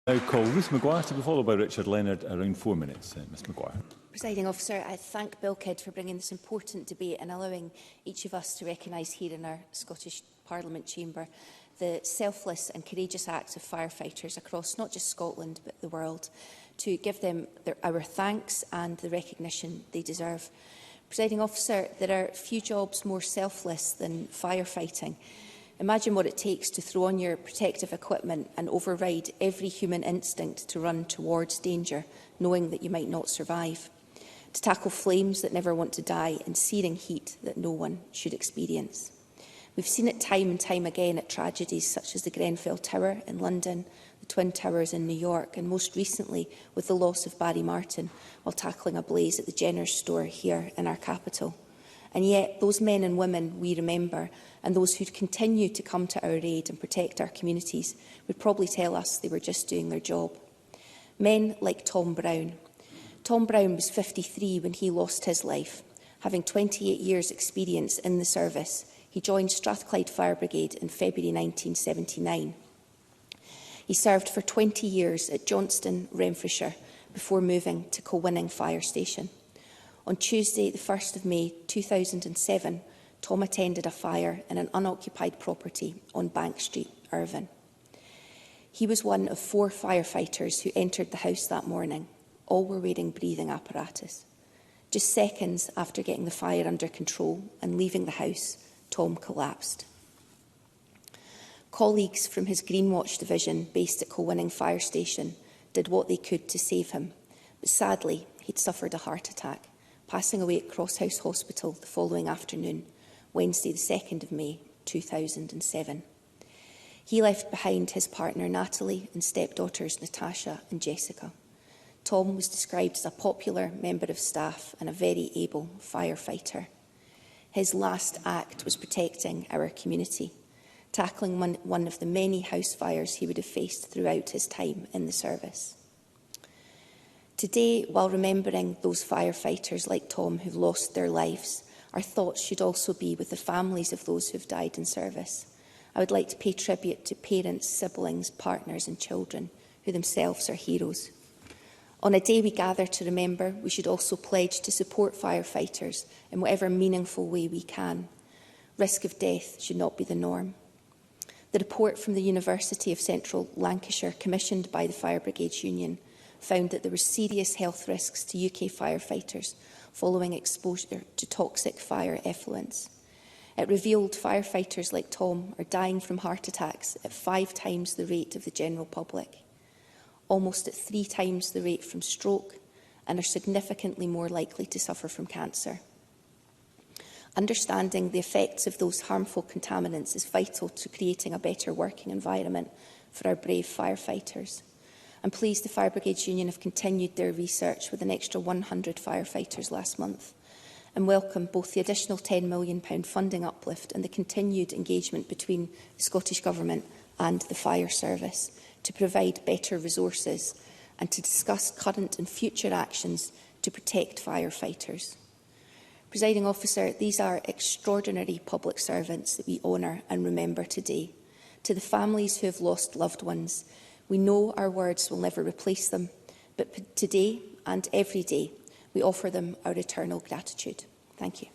Now call Ruth Maguire to be followed by Richard Leonard. Around 4 minutes. Ms Maguire. Presiding Officer, I thank Bill Kidd for bringing this important debate and allowing each of us to recognise here in our Scottish Parliament chamber the selfless and courageous acts of firefighters across not just Scotland but the world, to give them our thanks and the recognition they deserve. Presiding Officer, there are few jobs more selfless than firefighting. Imagine what it takes to throw on your protective equipment and override every human instinct to run towards danger, knowing that you might not survive. To tackle flames that never want to die and searing heat that no one should experience. We've seen it time and time again at tragedies such as the Grenfell Tower in London, the Twin Towers in New York, and most recently with the loss of Barry Martin while tackling a blaze at the Jenner's store here in our capital. And yet, those men and women we remember, and those who continue to come to our aid and protect our communities, would probably tell us they were just doing their job. Men like Tom Brown. Tom Brown was 53 when he lost his life. Having 28 years' experience in the service, he joined Strathclyde Fire Brigade in February 1979. He served for 20 years at Johnston, Renfrewshire, before moving to Colwinning Fire Station. On Tuesday, the 1st of May 2007, Tom attended a fire in an unoccupied property on Bank Street, Irvine. He was one of 4 firefighters who entered the house that morning. All were wearing breathing apparatus. Just seconds after getting the fire under control and leaving the house, Tom collapsed. Colleagues from his Greenwatch division, based at Colwinning Fire Station, did what they could to save him, but sadly, he'd suffered a heart attack, passing away at Crosshouse Hospital the following afternoon, Wednesday the 2nd of May 2007. He left behind his partner Natalie and stepdaughters Natasha and Jessica. Tom was described as a popular member of staff and a very able firefighter. His last act was protecting our community, tackling one of the many house fires he would have faced throughout his time in the service. Today, while remembering those firefighters like Tom who've lost their lives, our thoughts should also be with the families of those who've died in service. I would like to pay tribute to parents, siblings, partners and children who themselves are heroes. On a day we gather to remember, we should also pledge to support firefighters in whatever meaningful way we can. Risk of death should not be the norm. The report from the University of Central Lancashire, commissioned by the Fire Brigades Union, found that there were serious health risks to UK firefighters following exposure to toxic fire effluents. It revealed firefighters like Tom are dying from heart attacks at 5 times the rate of the general public, almost at 3 times the rate from stroke, and are significantly more likely to suffer from cancer. Understanding the effects of those harmful contaminants is vital to creating a better working environment for our brave firefighters. I'm pleased the Fire Brigades Union have continued their research with an extra 100 firefighters last month, and welcome both the additional £10 million funding uplift and the continued engagement between the Scottish Government and the Fire Service to provide better resources and to discuss current and future actions to protect firefighters. Presiding Officer, these are extraordinary public servants that we honour and remember today. To the families who have lost loved ones, we know our words will never replace them, but today and every day we offer them our eternal gratitude. Thank you.